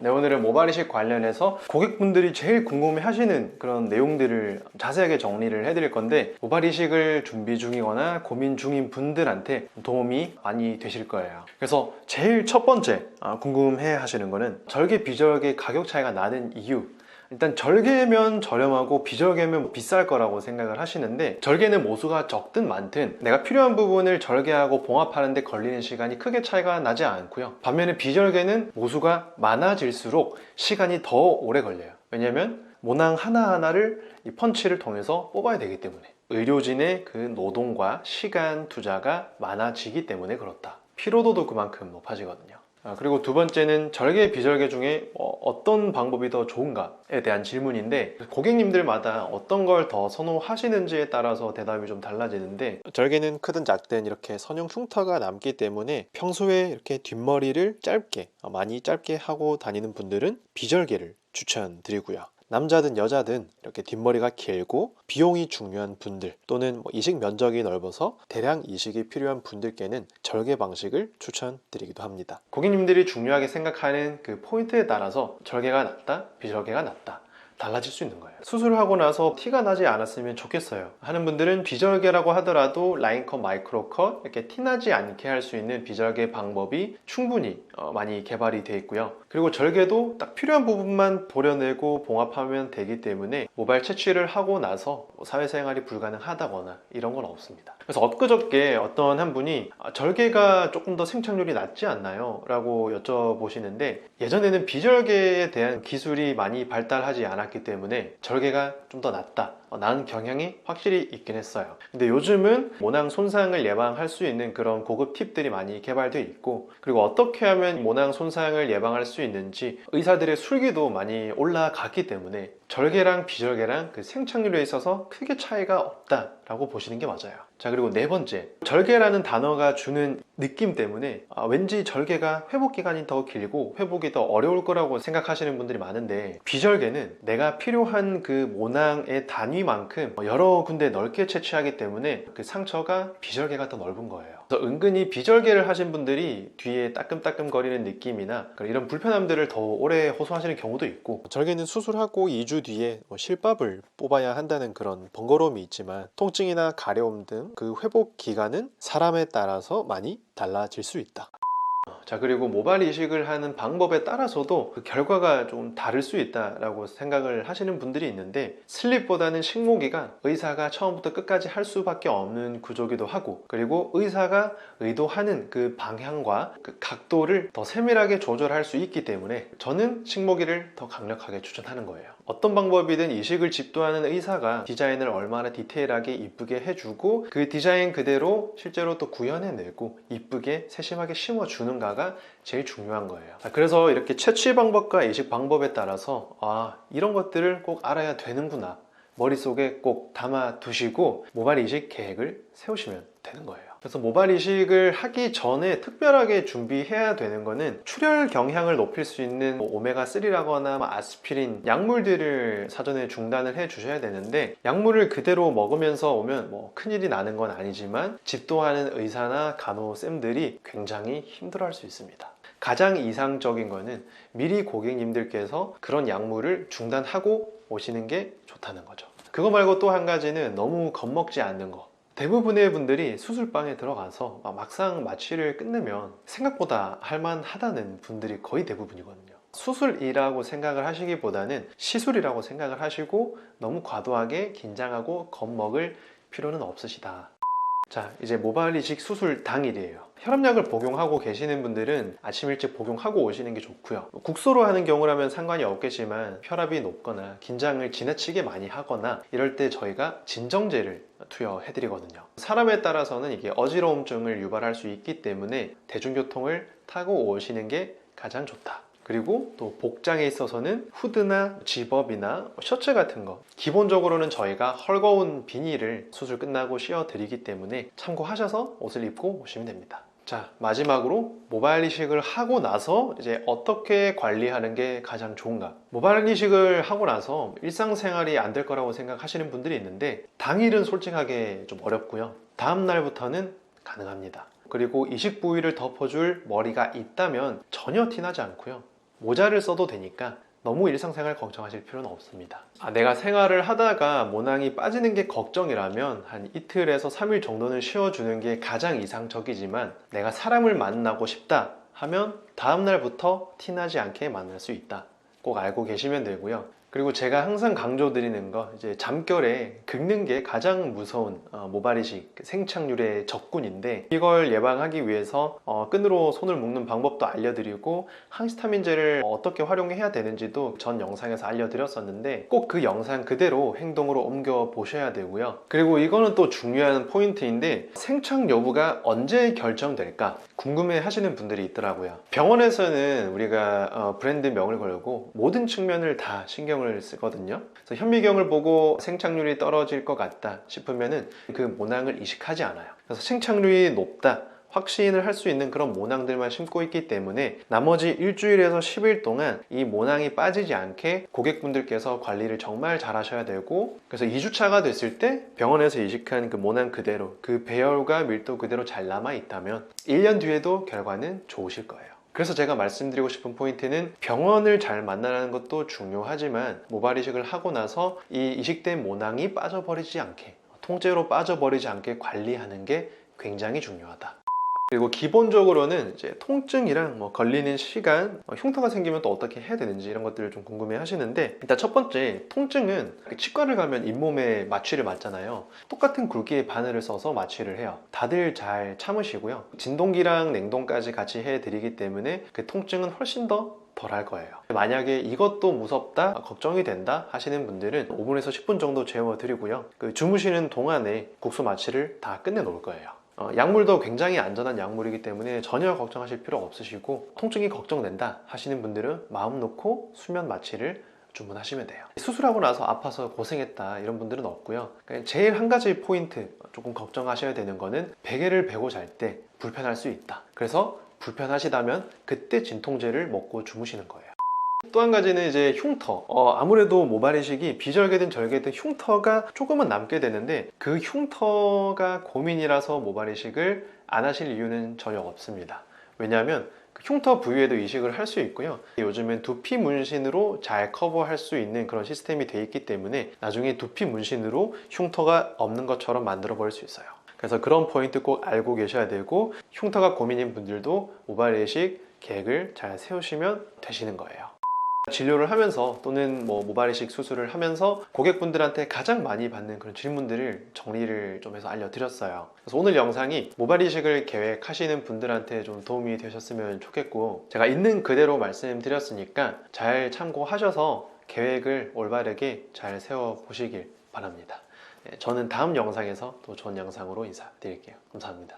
네, 오늘은 모발 이식 관련해서 고객분들이 제일 궁금해 하시는 그런 내용들을 자세하게 정리를 해드릴 건데, 모발 이식을 준비 중이거나 고민 중인 분들한테 도움이 많이 되실 거예요. 그래서 제일 첫 번째 궁금해 하시는 거는 절개 비절개 가격 차이가 나는 이유. 일단 절개면 저렴하고 비절개면 비쌀 거라고 생각을 하시는데, 절개는 모수가 적든 많든 내가 필요한 부분을 절개하고 봉합하는 데 걸리는 시간이 크게 차이가 나지 않고요. 반면에 비절개는 모수가 많아질수록 시간이 더 오래 걸려요. 왜냐면 모낭 하나하나를 이 펀치를 통해서 뽑아야 되기 때문에, 의료진의 그 노동과 시간 투자가 많아지기 때문에 그렇다. 피로도도 그만큼 높아지거든요. 그리고 두 번째는 절개, 비절개 중에 어떤 방법이 더 좋은가에 대한 질문인데, 고객님들마다 어떤 걸 더 선호하시는지에 따라서 대답이 좀 달라지는데, 절개는 크든 작든 이렇게 선형 흉터가 남기 때문에 평소에 이렇게 뒷머리를 많이 짧게 하고 다니는 분들은 비절개를 추천드리고요. 남자든 여자든 이렇게 뒷머리가 길고 비용이 중요한 분들, 또는 이식 면적이 넓어서 대량 이식이 필요한 분들께는 절개 방식을 추천드리기도 합니다. 고객님들이 중요하게 생각하는 그 포인트에 따라서 절개가 낫다, 비절개가 낫다 달라질 수 있는 거예요. 수술하고 나서 티가 나지 않았으면 좋겠어요 하는 분들은 비절개라고 하더라도 라인컷, 마이크로컷 이렇게 티나지 않게 할 수 있는 비절개 방법이 충분히 많이 개발이 되어 있고요. 그리고 절개도 딱 필요한 부분만 도려내고 봉합하면 되기 때문에 모발 채취를 하고 나서 사회생활이 불가능하다거나 이런 건 없습니다. 그래서 엊그저께 어떤 한 분이 절개가 조금 더 생착률이 낮지 않나요? 라고 여쭤보시는데, 예전에는 비절개에 대한 기술이 많이 발달하지 않았기 때문에 절개가 좀 더 낫다, 나은 경향이 확실히 있긴 했어요. 근데 요즘은 모낭 손상을 예방할 수 있는 그런 고급 팁들이 많이 개발되어 있고, 그리고 어떻게 하면 모낭 손상을 예방할 수 있는지 의사들의 술기도 많이 올라갔기 때문에 절개랑 비절개랑 그 생착률에 있어서 크게 차이가 없다라고 보시는 게 맞아요. 자, 그리고 네 번째, 절개라는 단어가 주는 느낌 때문에 왠지 절개가 회복 기간이 더 길고 회복이 더 어려울 거라고 생각하시는 분들이 많은데, 비절개는 내가 필요한 그 모낭의 단위만큼 여러 군데 넓게 채취하기 때문에 그 상처가 비절개가 더 넓은 거예요. 그래서 은근히 비절개를 하신 분들이 뒤에 따끔따끔거리는 느낌이나 이런 불편함들을 더 오래 호소하시는 경우도 있고, 절개는 수술하고 2주 뒤에 실밥을 뽑아야 한다는 그런 번거로움이 있지만, 통증이나 가려움 등 그 회복 기간은 사람에 따라서 많이 달라질 수 있다. 자, 그리고 모발 이식을 하는 방법에 따라서도 그 결과가 좀 다를 수 있다라고 생각을 하시는 분들이 있는데, 슬립보다는 식모기가 의사가 처음부터 끝까지 할 수밖에 없는 구조기도 하고, 그리고 의사가 의도하는 그 방향과 그 각도를 더 세밀하게 조절할 수 있기 때문에 저는 식모기를 더 강력하게 추천하는 거예요. 어떤 방법이든 이식을 집도하는 의사가 디자인을 얼마나 디테일하게 이쁘게 해주고, 그 디자인 그대로 실제로 또 구현해내고 이쁘게 세심하게 심어주는가가 제일 중요한 거예요. 그래서 이렇게 채취 방법과 이식 방법에 따라서 이런 것들을 꼭 알아야 되는구나, 머릿속에 꼭 담아 두시고 모발 이식 계획을 세우시면 되는 거예요. 그래서 모발 이식을 하기 전에 특별하게 준비해야 되는 거는, 출혈 경향을 높일 수 있는 오메가3라거나 아스피린 약물들을 사전에 중단을 해 주셔야 되는데, 약물을 그대로 먹으면서 오면 큰일이 나는 건 아니지만 집도하는 의사나 간호쌤들이 굉장히 힘들어 할 수 있습니다. 가장 이상적인 거는 미리 고객님들께서 그런 약물을 중단하고 오시는 게 좋다는 거죠. 그거 말고 또 한 가지는 너무 겁먹지 않는 거. 대부분의 분들이 수술방에 들어가서 막상 마취를 끝내면 생각보다 할만하다는 분들이 거의 대부분이거든요. 수술이라고 생각을 하시기보다는 시술이라고 생각을 하시고 너무 과도하게 긴장하고 겁먹을 필요는 없으시다. 자, 이제 모발 이식 수술 당일이에요. 혈압약을 복용하고 계시는 분들은 아침 일찍 복용하고 오시는 게 좋고요. 국소로 하는 경우라면 상관이 없겠지만, 혈압이 높거나 긴장을 지나치게 많이 하거나 이럴 때 저희가 진정제를 투여해 드리거든요. 사람에 따라서는 이게 어지러움증을 유발할 수 있기 때문에 대중교통을 타고 오시는 게 가장 좋다. 그리고 또 복장에 있어서는 후드나 집업이나 셔츠 같은 거, 기본적으로는 저희가 헐거운 비닐을 수술 끝나고 씌워 드리기 때문에 참고하셔서 옷을 입고 오시면 됩니다. 자, 마지막으로 모발 이식을 하고 나서 이제 어떻게 관리하는 게 가장 좋은가. 모발 이식을 하고 나서 일상생활이 안 될 거라고 생각하시는 분들이 있는데, 당일은 솔직하게 좀 어렵고요. 다음 날부터는 가능합니다. 그리고 이식 부위를 덮어줄 머리가 있다면 전혀 티나지 않고요. 모자를 써도 되니까 너무 일상생활 걱정하실 필요는 없습니다. 내가 생활을 하다가 모낭이 빠지는 게 걱정이라면 한 이틀에서 3일 정도는 쉬어주는 게 가장 이상적이지만, 내가 사람을 만나고 싶다 하면 다음날부터 티나지 않게 만날 수 있다, 꼭 알고 계시면 되고요. 그리고 제가 항상 강조드리는 거, 이제 잠결에 긁는 게 가장 무서운 모발이식, 생착률의 적군인데, 이걸 예방하기 위해서 끈으로 손을 묶는 방법도 알려드리고 항히스타민제를 어떻게 활용해야 되는지도 전 영상에서 알려드렸었는데, 꼭 그 영상 그대로 행동으로 옮겨 보셔야 되고요. 그리고 이거는 또 중요한 포인트인데, 생착 여부가 언제 결정될까 궁금해 하시는 분들이 있더라고요. 병원에서는 우리가 브랜드명을 걸고 모든 측면을 다 신경을 쓰거든요. 그래서 현미경을 보고 생착률이 떨어질 것 같다 싶으면은 그 모낭을 이식하지 않아요. 그래서 생착률이 높다 확신을 할 수 있는 그런 모낭들만 심고 있기 때문에, 나머지 일주일에서 10일 동안 이 모낭이 빠지지 않게 고객분들께서 관리를 정말 잘 하셔야 되고, 그래서 2주차가 됐을 때 병원에서 이식한 그 모낭 그대로, 그 배열과 밀도 그대로 잘 남아 있다면 1년 뒤에도 결과는 좋으실 거예요. 그래서 제가 말씀드리고 싶은 포인트는, 병원을 잘 만나는 것도 중요하지만 모발 이식을 하고 나서 이 이식된 모낭이 빠져버리지 않게, 통째로 빠져버리지 않게 관리하는 게 굉장히 중요하다. 그리고 기본적으로는 이제 통증이랑 걸리는 시간, 흉터가 생기면 또 어떻게 해야 되는지 이런 것들을 좀 궁금해 하시는데, 일단 첫 번째, 통증은 치과를 가면 잇몸에 마취를 맞잖아요. 똑같은 굵기의 바늘을 써서 마취를 해요. 다들 잘 참으시고요. 진동기랑 냉동까지 같이 해드리기 때문에 그 통증은 훨씬 더 덜할 거예요. 만약에 이것도 무섭다, 걱정이 된다 하시는 분들은 5분에서 10분 정도 재워드리고요. 그 주무시는 동안에 국소 마취를 다 끝내 놓을 거예요. 약물도 굉장히 안전한 약물이기 때문에 전혀 걱정하실 필요 없으시고, 통증이 걱정된다 하시는 분들은 마음 놓고 수면 마취를 주문하시면 돼요. 수술하고 나서 아파서 고생했다 이런 분들은 없고요. 제일 한 가지 포인트, 조금 걱정하셔야 되는 거는 베개를 베고 잘 때 불편할 수 있다. 그래서 불편하시다면 그때 진통제를 먹고 주무시는 거예요. 또 한 가지는 이제 흉터. 아무래도 모발 이식이 비절개든 절개든 흉터가 조금은 남게 되는데, 그 흉터가 고민이라서 모발 이식을 안 하실 이유는 전혀 없습니다. 왜냐하면 그 흉터 부위에도 이식을 할 수 있고요. 요즘엔 두피 문신으로 잘 커버할 수 있는 그런 시스템이 돼 있기 때문에 나중에 두피 문신으로 흉터가 없는 것처럼 만들어 버릴 수 있어요. 그래서 그런 포인트 꼭 알고 계셔야 되고, 흉터가 고민인 분들도 모발 이식 계획을 잘 세우시면 되시는 거예요. 진료를 하면서 또는 모발 이식 수술을 하면서 고객분들한테 가장 많이 받는 그런 질문들을 정리를 좀 해서 알려드렸어요. 그래서 오늘 영상이 모발 이식을 계획하시는 분들한테 좀 도움이 되셨으면 좋겠고, 제가 있는 그대로 말씀드렸으니까 잘 참고하셔서 계획을 올바르게 잘 세워보시길 바랍니다. 저는 다음 영상에서 또 좋은 영상으로 인사드릴게요. 감사합니다.